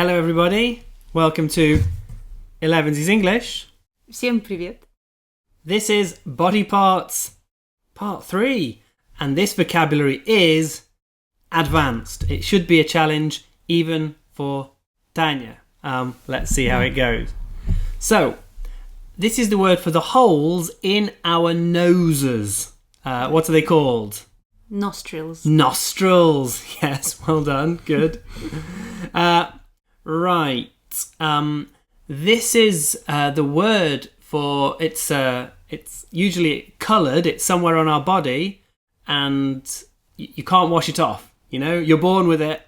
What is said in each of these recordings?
Hello everybody, welcome to 11's English. Всем привет. This is Body Parts Part 3, and this vocabulary is advanced. It should be a challenge even for Tanya. Let's see how it goes. So, this is the word for the holes in our noses. What are they called? Nostrils. Nostrils. Yes, well done. Good. Right. This is the word for it's usually coloured. It's somewhere on our body, and you can't wash it off. You know, you're born with it.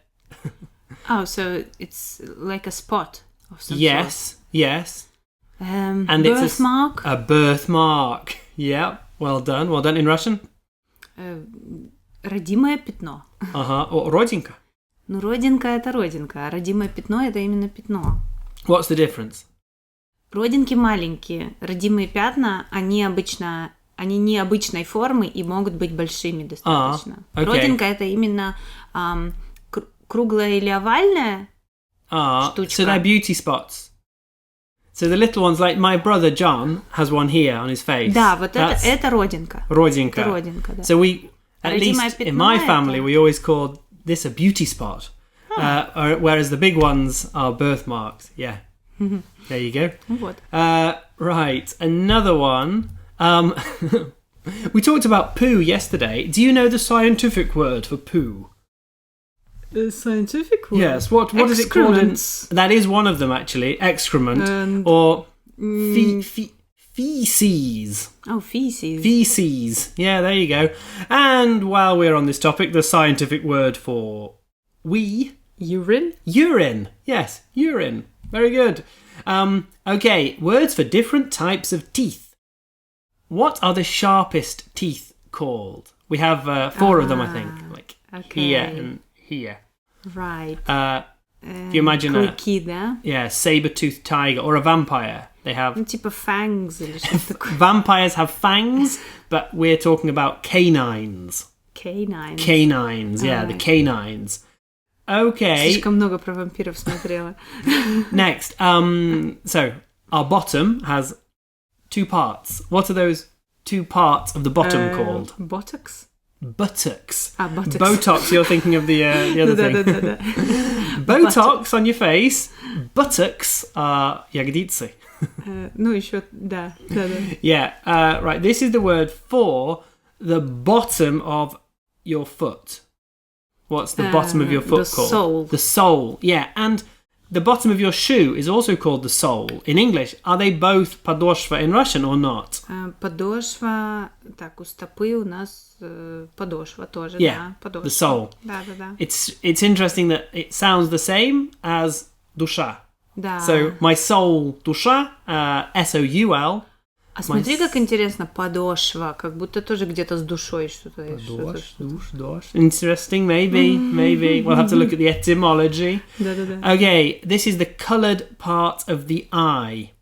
Oh, so it's like a spot of some Yes. And It's birthmark. a birthmark. Yeah. Well done. Well done in Russian. Родимое пятно. Ага. Or родинка. Ну, родинка – это родинка, а родимое пятно – это именно пятно. What's the difference? Родинки маленькие, родимые пятна, они необычной формы и могут быть большими достаточно. Okay. Родинка – это именно круглая или овальная штучка. So they're beauty spots. So the little ones, like my brother John has one here on his face. Да, вот это родинка. Родинка. Это родинка, да. So we, at least in my family, we always called this a beauty spot. Whereas the big ones are birthmarks. Yeah. There you go. Вот. Right. Another one. We talked about poo yesterday. Do you know the scientific word for poo? The scientific word? Yes. What is it called? That is one of them, actually. Excrement. Or feces. Oh, feces. Feces. Yeah, there you go. And while we're on this topic, the scientific word for wee. Urine? Urine. Yes, urine. Very good. Okay, words for different types of teeth. What are the sharpest teeth called? We have 4 of them, I think. Like here and here. Right. If you imagine клыки, да? Yeah, saber-toothed tiger or a vampire. They have... Ну, типа fangs или что-то такое. Vampires have fangs, but we're talking about canines. Canines. Canines, yeah, the canines. Okay. Слишком много про вампиров смотрела. Next, so our bottom has 2 parts. What are those 2 parts of the bottom called? Buttocks? Buttocks. Buttocks. Botox, you're thinking of the other thing. Да. Botox on your face. Buttocks are ягодицы. Ну, еще, да. Yeah, right. This is the word for the bottom of your foot. What's the bottom of your foot called? Sole. The sole. Yeah, and the bottom of your shoe is also called the sole. In English, are they both подошва in Russian or not? Подошва, так, у стопы у нас подошва тоже, yeah, да, подошва. The sole. Да. It's interesting that it sounds the same as душа. Да. So, my soul, душа, S-O-U-L. А смотри, как интересно, подошва, как будто тоже где-то с душой что-то. Душ. Interesting, maybe. We'll have to look at the etymology. Да. Okay, this is the coloured part of the eye.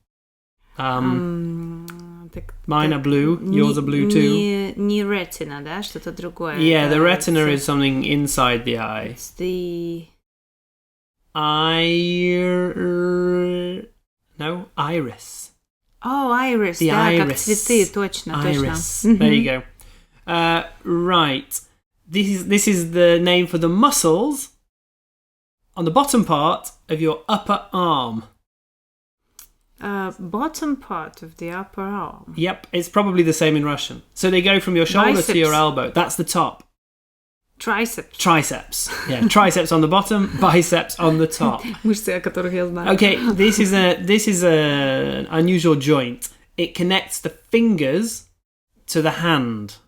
Mine are blue, yours are blue too. Не retina, да, что-то другое. Yeah, the retina is something inside the eye. It's the... Iris. Oh, iris, the да, iris. как цветы, точно. Iris. There you go. Right. This is the name for the muscles on the bottom part of your upper arm. Bottom part of the upper arm. Yep, it's probably the same in Russian. So they go from your shoulder Biceps. to your elbow. That's the top. Triceps. Yeah, triceps on the bottom, biceps on the top. Мышцы, о которых я знаю. Okay, this is an unusual joint. It connects the fingers to the hand.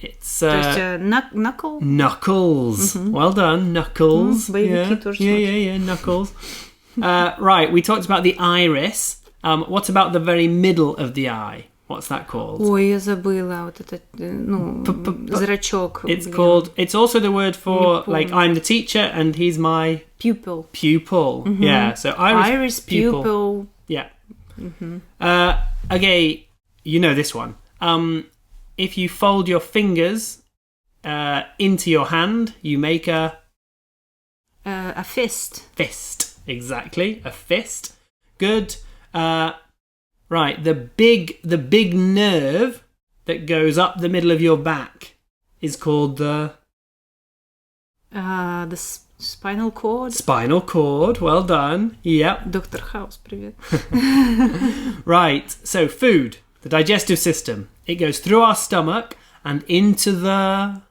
It's То есть knuckle? Knuckles. Well done, knuckles. Боевики тоже. Yeah, knuckles. Right, we talked about the iris. What about the very middle of the eye? What's that called? Ой, я забыла. Вот это, зрачок. It's also the word for, like, I'm the teacher and he's my... Pupil. Yeah, so iris pupil. Yeah. Okay, you know this one. If you fold your fingers into your hand, you make a A fist. Fist. Exactly. A fist. Good. Right. The big nerve that goes up the middle of your back is called the Spinal cord. Spinal cord. Well done. Yep. Доктор Хаус, привет. Right. So food. The digestive system. It goes through our stomach and into the...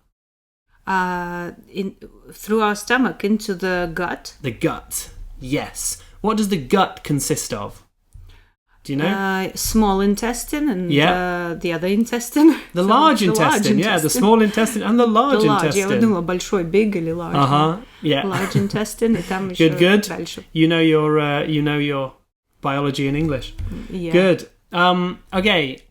through our stomach into the gut. The gut. Yes. What does the gut consist of? Do you know? Small intestine and the other intestine. The large intestine. Yeah, the small intestine and the large intestine. Я думала, большой, big или large. Yeah. Large intestine, и там еще good. дальше. You know your biology in English. Yeah. Good. Okay.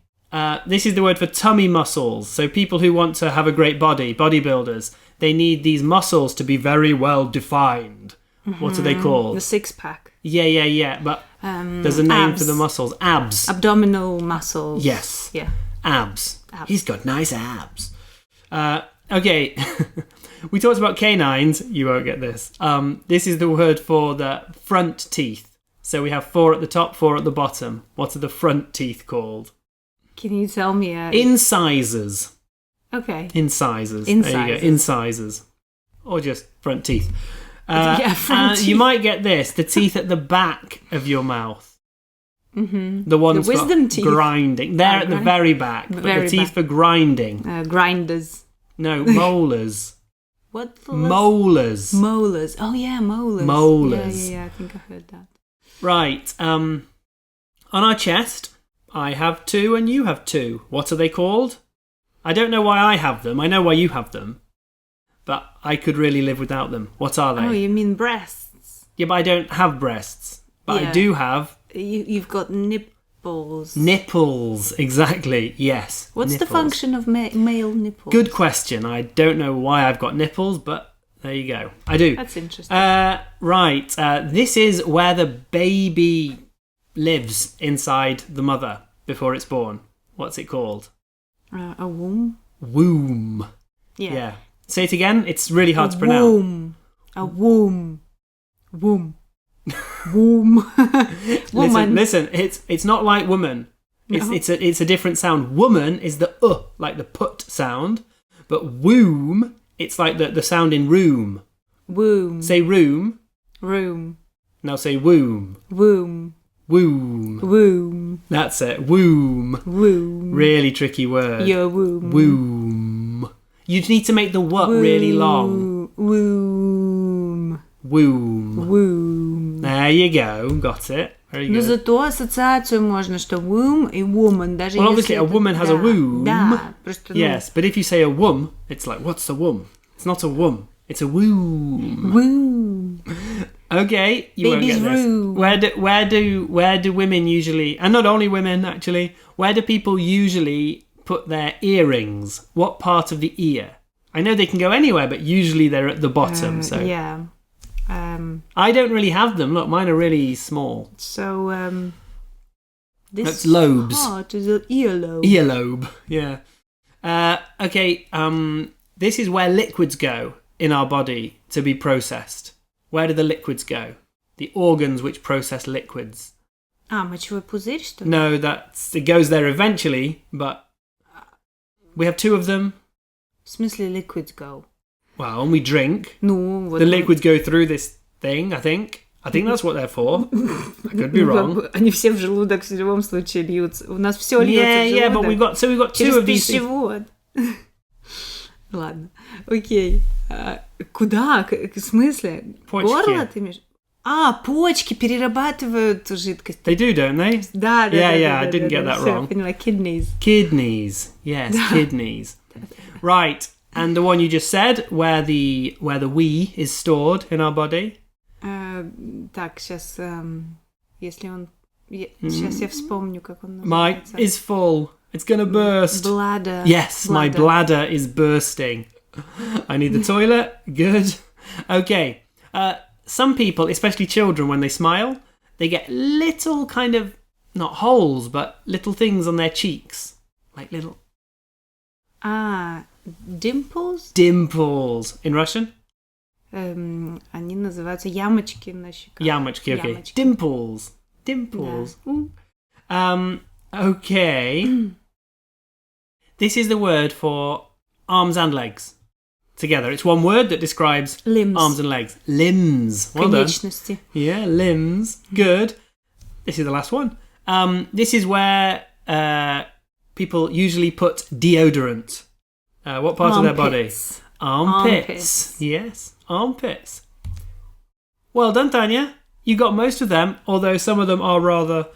This is the word for tummy muscles. So people who want to have a great body, bodybuilders, they need these muscles to be very well defined. Mm-hmm. What are they called? The six-pack. Yeah. But there's a name for the muscles. Abs. Abdominal muscles. Yes. Yeah. Abs. He's got nice abs. Okay. We talked about canines. You won't get this. This is the word for the front teeth. So we have 4 at the top, 4 at the bottom. What are the front teeth called? Can you tell me? Incisors. Okay. Incisors. There you go. Incisors. Or just front teeth. Front teeth. You might get this. The teeth at the back of your mouth. Mm-hmm. The ones the wisdom teeth. Grinding. They're at the very back. The teeth for grinding. Grinders. No, molars. What? Molars. Molars. Oh, yeah, molars. Molars. Yeah, I think I heard that. Right. On our chest, I have 2 and you have 2. What are they called? I don't know why I have them. I know why you have them. But I could really live without them. What are they? Oh, you mean breasts? Yeah, but I don't have breasts. But I do have... You've got nipples. Nipples, exactly, yes. What's nipples. the function of male nipples? Good question. I don't know why I've got nipples, but there you go. I do. That's interesting. Right, this is where the baby lives inside the mother before it's born. What's it called? A womb? Womb. Yeah. Say it again. It's really hard to pronounce. Womb. A womb. Womb. Womb. Woman. Listen. It's not like woman. It's a different sound. Woman is the like the put sound, but womb. It's like the sound in room. Womb. Say room. Room. Now say womb. Womb. Womb. Womb. That's it. Womb. Womb. Really tricky word. Your womb. Womb. You need to make the what really long. Womb. Womb. Womb. There you go. Got it. Very good. Но зато ассоциацию можно, что womb и woman. Даже well, obviously a woman has a womb. Да, просто, yes, but if you say a womb, it's like, what's a womb? It's not a womb. It's a womb. Womb. Okay, you Baby's won't get this. Room. Where do women usually, and not only women actually, where do people usually put their earrings? What part of the ear? I know they can go anywhere, but usually they're at the bottom. So yeah. I don't really have them. Look, mine are really small. So this that's lobes. part is an earlobe. Earlobe, yeah. Okay. This is where liquids go in our body to be processed. Where do the liquids go? The organs which process liquids. Мочевой пузырь, что ли? No, it goes there eventually, but we have 2 of them. В смысле liquids go? Well, when we drink, Ну, вот the liquids go through this thing, I think. I think that's what they're for. I could be wrong. Они все в желудок в любом случае льются. У нас все льется в желудок. Yeah, but we've got 2 of these things. Пищевод. Ладно, окей. Куда? В смысле? Почки. Горло ты имеешь? Почки перерабатывают жидкость. They do, don't they? Да. Yeah, I didn't get that wrong. Поняла, kidneys. Kidneys, yes, kidneys. Right, and the one you just said, where the wee is stored in our body. Так, сейчас, если он... Сейчас я вспомню, как он My называется. is full. It's gonna burst. Bladder. Yes, my bladder is bursting. I need the toilet. Good. Okay. Some people, especially children, when they smile, they get little kind of, not holes, but little things on their cheeks. Like little... Dimples? Dimples. In Russian? Они называются ямочки на щеках. Ямочки, okay. Ямочки. Dimples. Yeah. Okay. This is the word for arms and legs together. It's one word that describes limbs. Arms and legs. Limbs. Well Конечности. done. Yeah, limbs. Good. This is the last one. This is where people usually put deodorant. What part of their body? Armpits. Yes, armpits. Well done, Tanya. You got most of them, although some of them are rather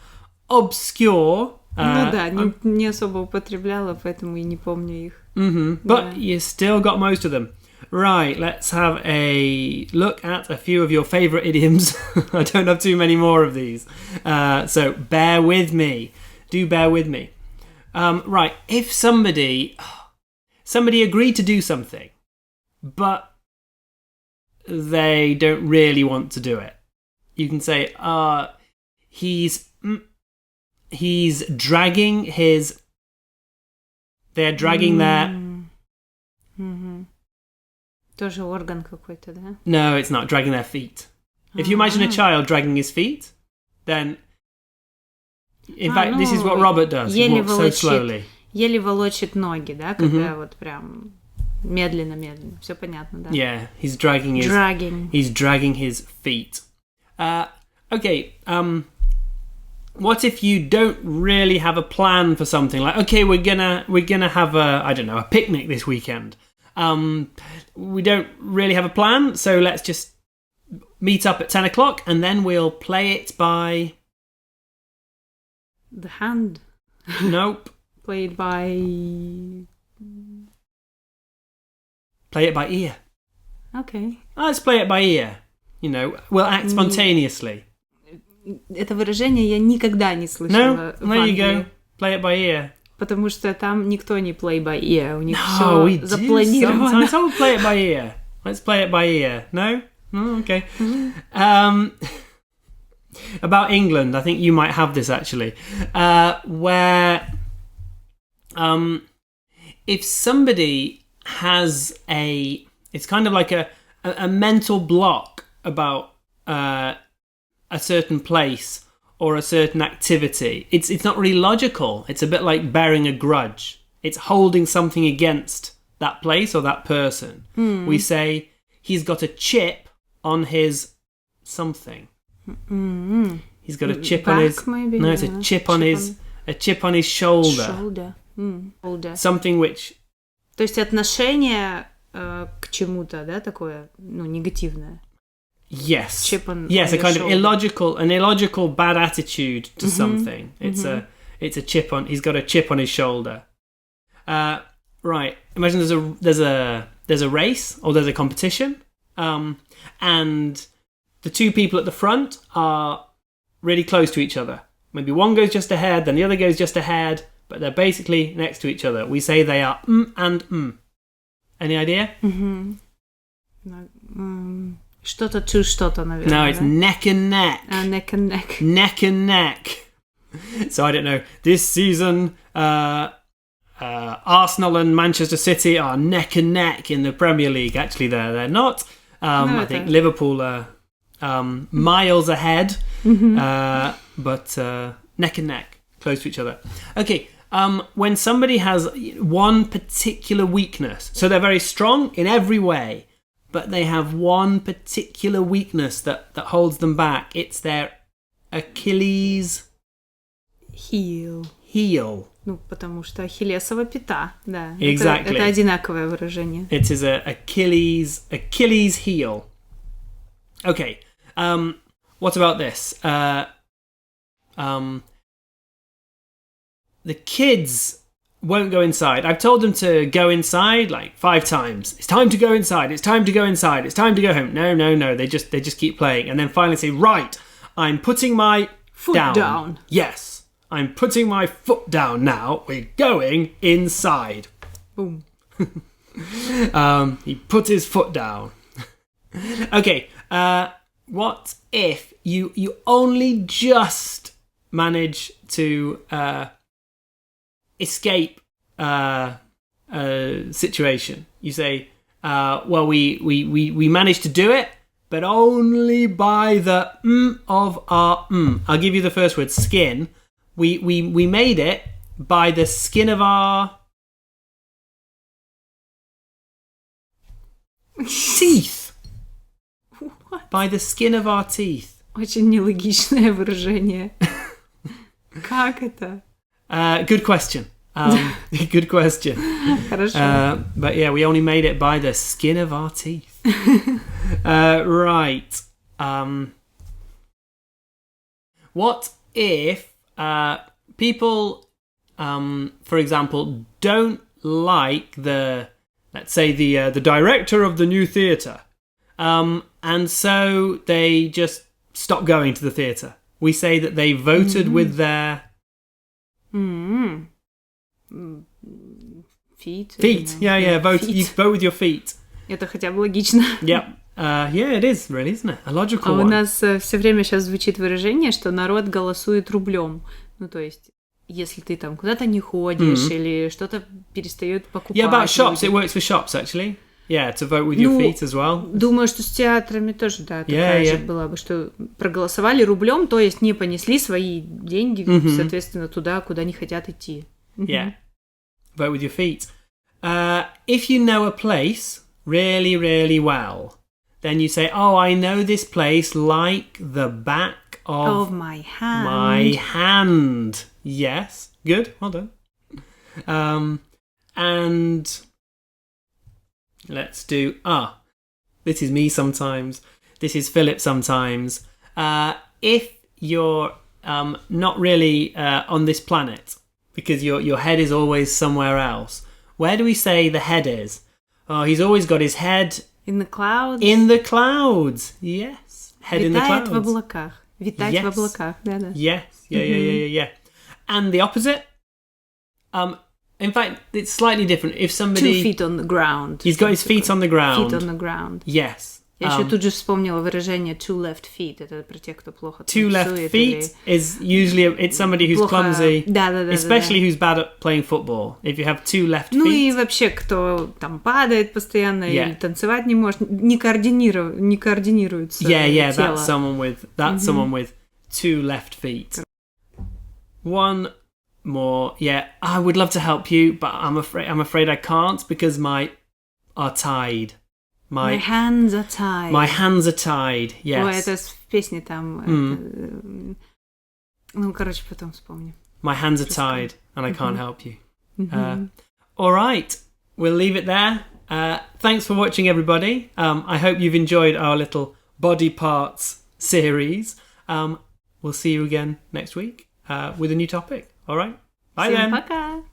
obscure. Ну да, не особо употребляла, поэтому и не помню их. But you still got most of them. Right, let's have a look at a few of your favourite idioms. I don't have too many more of these. So bear with me. Do bear with me. Right, if somebody agreed to do something, but they don't really want to do it, you can say, he's dragging his... They're dragging their... Тоже орган какой-то, да? No, it's not. Dragging their feet. If you imagine a child dragging his feet, then... In fact, this is what Robert does. He walks so slowly. Еле волочит ноги, да? Когда вот прям медленно-медленно. Все понятно, да? Yeah, he's dragging his feet. Okay, what if you don't really have a plan for something? Like, okay, we're gonna have a picnic this weekend. We don't really have a plan, so let's just meet up at 10 o'clock and then we'll play it by... The hand. Nope. Play it by ear. Okay. Let's play it by ear. You know, we'll act spontaneously. Это выражение я никогда не слышала. No, there you go. Play it by ear. Потому что там никто не play by ear. У них все запланировано. Sometimes we'll play it by ear. Let's play it by ear. No? Oh, okay. About England, I think you might have this actually, where if somebody has it's kind of like a mental block about a certain place or a certain activity. It's not really logical. It's a bit like bearing a grudge. It's holding something against that place or that person. We say he's got a chip on his something. He's got a chip on his... Maybe, no, it's a chip on his shoulder. Shoulder. Something which... То есть отношение к чему-то, да, такое, негативное. Yes. Chip on a kind shoulder. of illogical bad attitude to something. It's a chip on... He's got a chip on his shoulder. Right. Imagine there's a race or there's a competition, and the two people at the front are really close to each other. Maybe one goes just ahead, then the other goes just ahead, but they're basically next to each other. We say they are and. Any idea? Что-то to что-то, наверное. No, it's да? neck and neck. Neck and neck. Neck and neck. So I don't know. This season, Arsenal and Manchester City are neck and neck in the Premier League. Actually, they're not. I think Liverpool are miles ahead, but neck and neck, close to each other. Okay, when somebody has one particular weakness, so they're very strong in every way, but they have one particular weakness that holds them back. It's their Achilles heel. Ну, потому что ахиллесова пята, да. Exactly. Это одинаковое выражение. It is a Achilles heel. Okay. What about this? The kids won't go inside. I've told them to go inside like 5 times. It's time to go inside. It's time to go inside. It's time to go home. No. They just keep playing, and then finally say, right, I'm putting my foot down. Yes, I'm putting my foot down now. We're going inside. Boom. He put his foot down. Okay. What if you only just manage to escape a situation? You say, well, we managed to do it, but only by the of our I'll give you the first word, skin. We made it by the skin of our teeth. What? By the skin of our teeth. Очень нелогичное выражение. Как это? Good question. Good question. Хорошо. But yeah, we only made it by the skin of our teeth. Right. What if people, for example, don't like let's say the director of the new theatre, and so they just stop going to the theatre? We say that they voted with their Feet. Yeah. Vote. Feet. You vote with your feet. Это хотя бы логично. Yep. Yeah, it is really, isn't it? A logical А у one. нас все время сейчас звучит выражение, что народ голосует рублем. Ну, то есть, если ты там куда-то не ходишь или что-то перестает покупать. Yeah, about shops. люди. It works for shops, actually. Yeah, to vote with your feet as well. Думаю, что с театрами тоже, да, такая же была бы, что проголосовали рублем, то есть не понесли свои деньги, соответственно, туда, куда не хотят идти. Yeah. Vote with your feet. If you know a place really, really well, then you say, oh, I know this place like the back of my hand. My hand. Yes. Good. Well done. And let's do... this is me sometimes. This is Philip sometimes. If you're not really on this planet, because your head is always somewhere else, where do we say the head is? Oh, he's always got his head... In the clouds. In the clouds. Yes. Head in the clouds. Витает в облаках. Витать в облаках, да-да. Yes. Yeah. And the opposite? In fact, it's slightly different. If somebody... 2 feet on the ground. He's got his feet on the ground. Feet on the ground. Yes. Я еще тут же вспомнила выражение two left feet. Это про тех, кто плохо Two left feet is usually it's somebody who's clumsy, especially who's bad at playing football. If you have two left feet. Ну и вообще, кто там падает постоянно или танцевать не может, не координируется Yeah, тело. that's someone with two left feet. One more. Yeah, I would love to help you, but I'm afraid I can't because my are tied. My hands are tied. My hands are tied, yes. Ой, это в песне там... Ну, короче, потом вспомню. My hands are tied, and I can't help you. All right, we'll leave it there. Thanks for watching, everybody. I hope you've enjoyed our little body parts series. We'll see you again next week with a new topic. All right? Bye then. Всем пока!